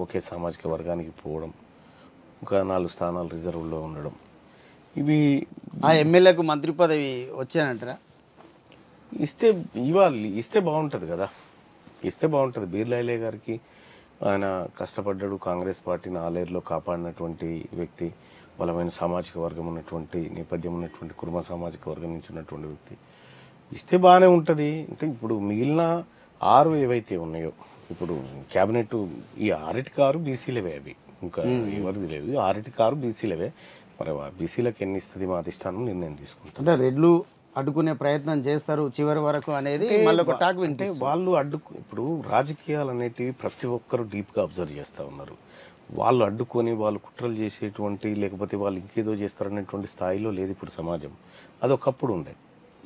ఒకే సామాజిక వర్గానికి పోవడం, ఒక 4 స్థానాలు రిజర్వ్లో ఉండడం, ఇవి ఆ ఎమ్మెల్యేకు మంత్రి పదవి వచ్చానంటారా? ఇస్తే ఇస్తే బాగుంటుంది కదా, ఇస్తే బాగుంటుంది. బీర్లాయిలే గారికి ఆయన కష్టపడ్డాడు, కాంగ్రెస్ పార్టీని ఆలేరులో కాపాడినటువంటి వ్యక్తి, బలమైన సామాజిక వర్గం ఉన్నటువంటి నేపథ్యం ఉన్నటువంటి కుర్మ సామాజిక వర్గం నుంచి ఉన్నటువంటి వ్యక్తి, ఇస్తే బాగానే ఉంటుంది. అంటే ఇప్పుడు మిగిలిన 6 ఏవైతే ఉన్నాయో, ఇప్పుడు క్యాబినెట్ ఈ 6 బీసీలవే, అవి ఇంకా ఎవరిది లేదు, 6 బీసీలవే. మరి బీసీలకు ఎన్ని ఇస్తుంది మా అధిష్టానం నిర్ణయం తీసుకుంటాం. అంటే రెడ్లు అడ్డుకునే ప్రయత్నం చేస్తారు చివరి వరకు అనేది మళ్ళీ ఒక టాక్ వింటే వాళ్ళు ఇప్పుడు రాజకీయాలు అనేటివి ప్రతి ఒక్కరు డీప్గా అబ్జర్వ్ చేస్తూ ఉన్నారు. వాళ్ళు అడ్డుకొని వాళ్ళు కుట్రలు చేసేటువంటి, లేకపోతే వాళ్ళు ఇంకేదో చేస్తారనేటువంటి స్థాయిలో లేదు ఇప్పుడు సమాజం. అది ఒకప్పుడు ఉండే,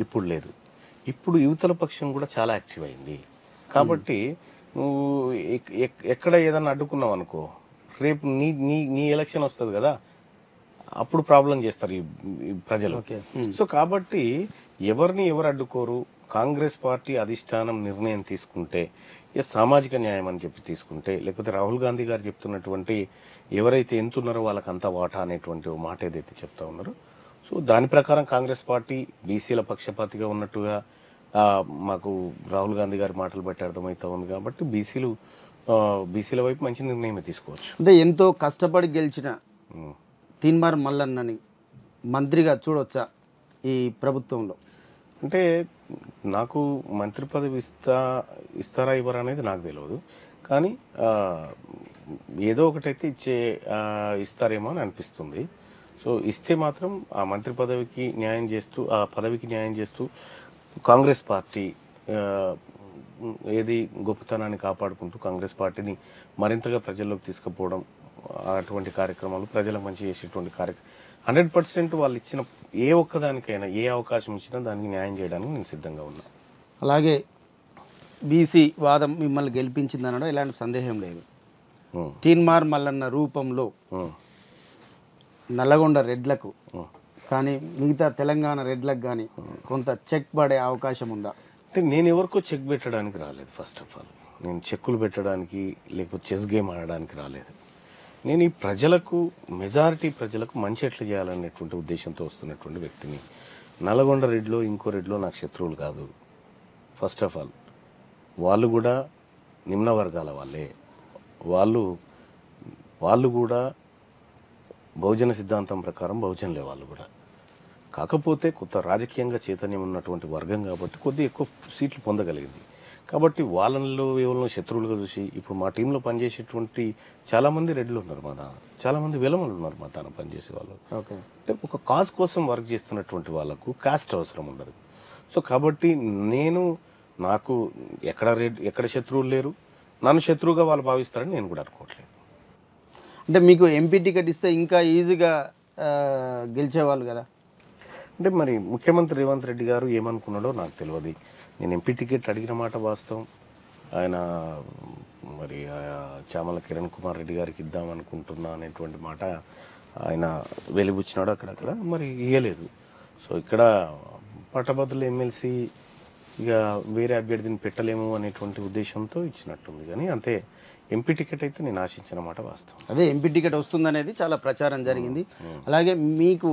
ఇప్పుడు లేదు. ఇప్పుడు యువతల పక్షం కూడా చాలా యాక్టివ్ అయింది. కాబట్టి నువ్వు ఎక్కడ ఏదన్నా అడ్డుకున్నావు అనుకో, రేపు నీ నీ నీ ఎలక్షన్ వస్తుంది కదా, అప్పుడు ప్రాబ్లం చేస్తారు ఈ ప్రజలు. సో కాబట్టి ఎవరిని ఎవరు అడ్డుకోరు. కాంగ్రెస్ పార్టీ అధిష్టానం నిర్ణయం తీసుకుంటే, సామాజిక న్యాయం అని చెప్పి తీసుకుంటే, లేకపోతే రాహుల్ గాంధీ గారు చెప్తున్నటువంటి ఎవరైతే ఎంతున్నారో వాళ్ళకంతా వాటా అనేటువంటి మాట ఏదైతే చెప్తా ఉన్నారో, సో దాని ప్రకారం కాంగ్రెస్ పార్టీ బీసీల పక్షపాతిగా ఉన్నట్టుగా మాకు రాహుల్ గాంధీ గారి మాటలు బట్టి అర్థమవుతా ఉంది. కాబట్టి బీసీల వైపు మంచి నిర్ణయమే తీసుకోవచ్చు. అంటే ఎంతో కష్టపడి గెలిచిన తీన్మార్ మల్లన్నని మంత్రిగా చూడొచ్చా ఈ ప్రభుత్వంలో? అంటే నాకు మంత్రి పదవి ఇస్తారా ఇవ్వరా అనేది నాకు తెలియదు, కానీ ఏదో ఒకటైతే ఇస్తారేమో అని అనిపిస్తుంది. సో ఇస్తే మాత్రం ఆ మంత్రి పదవికి న్యాయం చేస్తూ, ఆ పదవికి న్యాయం చేస్తూ కాంగ్రెస్ పార్టీ ఏది గొప్పతనాన్ని కాపాడుకుంటూ కాంగ్రెస్ పార్టీని మరింతగా ప్రజల్లోకి తీసుకుపోవడం, అటువంటి కార్యక్రమాలు ప్రజలకు మంచి చేసేటువంటి 100% వాళ్ళు ఇచ్చిన ఏ ఒక్కదానికైనా ఏ అవకాశం ఇచ్చినా దానికి న్యాయం చేయడానికి నేను సిద్ధంగా ఉన్నా. అలాగే బీసీ వాదం మిమ్మల్ని గెలిపించిందనడం ఎలాంటి సందేహం లేదు. తీన్మార్ మల్లన్న రూపంలో నల్లగొండ రెడ్లకు కానీ మిగతా తెలంగాణ రెడ్లకు కానీ కొంత చెక్ పడే అవకాశం ఉందా? అంటే నేను ఎవరికో చెక్ పెట్టడానికి రాలేదు. ఫస్ట్ ఆఫ్ ఆల్ నేను చెక్కులు పెట్టడానికి లేకపోతే చెస్ గేమ్ ఆడడానికి రాలేదు. నేను ఈ ప్రజలకు, మెజారిటీ ప్రజలకు మంచి ఎట్లా చేయాలనేటువంటి ఉద్దేశంతో వస్తున్నటువంటి వ్యక్తిని. నల్గొండ రెడ్లో ఇంకో రెడ్లో నాకు శత్రువులు కాదు. ఫస్ట్ ఆఫ్ ఆల్ వాళ్ళు కూడా నిమ్న వర్గాల వాళ్ళే, వాళ్ళు కూడా బహుజన సిద్ధాంతం ప్రకారం బహుజనులే వాళ్ళు కూడా. కాకపోతే కొత్త రాజకీయంగా చైతన్యం ఉన్నటువంటి వర్గం కాబట్టి కొద్దిగా ఎక్కువ సీట్లు పొందగలిగింది. కాబట్టి వాళ్ళలో ఎవరినో శత్రువులుగా చూసి ఇప్పుడు మా టీంలో పనిచేసేటువంటి చాలామంది రెడ్లు ఉన్నారు, మా దాన చాలామంది విలమలు ఉన్నారు మా దాన పనిచేసే వాళ్ళు. అంటే ఒక కాజ్ కోసం వర్క్ చేస్తున్నటువంటి వాళ్ళకు కాస్ట్ అవసరం ఉండదు. సో కాబట్టి నాకు ఎక్కడ శత్రువులు లేరు, నన్ను శత్రువుగా వాళ్ళు భావిస్తారని నేను కూడా అనుకోవట్లేదు. అంటే మీకు ఎంపీ టికెట్ ఇస్తే ఇంకా ఈజీగా గెలిచేవాళ్ళు కదా? అంటే మరి ముఖ్యమంత్రి రేవంత్ రెడ్డి గారు ఏమనుకున్నాడో నాకు తెలియదు. నేను ఎంపీ టికెట్ అడిగిన మాట వాస్తవం. ఆయన మరి చామల కిరణ్ కుమార్ రెడ్డి గారికి ఇద్దామనుకుంటున్నా అనేటువంటి మాట ఆయన వెలిబుచ్చినాడు అక్కడక్కడ, మరి ఇయ్యలేదు. సో ఇక్కడ పట్టభద్రుల ఎమ్మెల్సీ ఇక వేరే అభ్యర్థిని పెట్టలేము అనేటువంటి ఉద్దేశంతో ఇచ్చినట్టుంది. కానీ అంతే, ఎంపీ టికెట్ అయితే నేను ఆశించిన మాట వాస్తవం. అదే ఎంపీ టికెట్ వస్తుందనేది చాలా ప్రచారం జరిగింది. అలాగే మీకు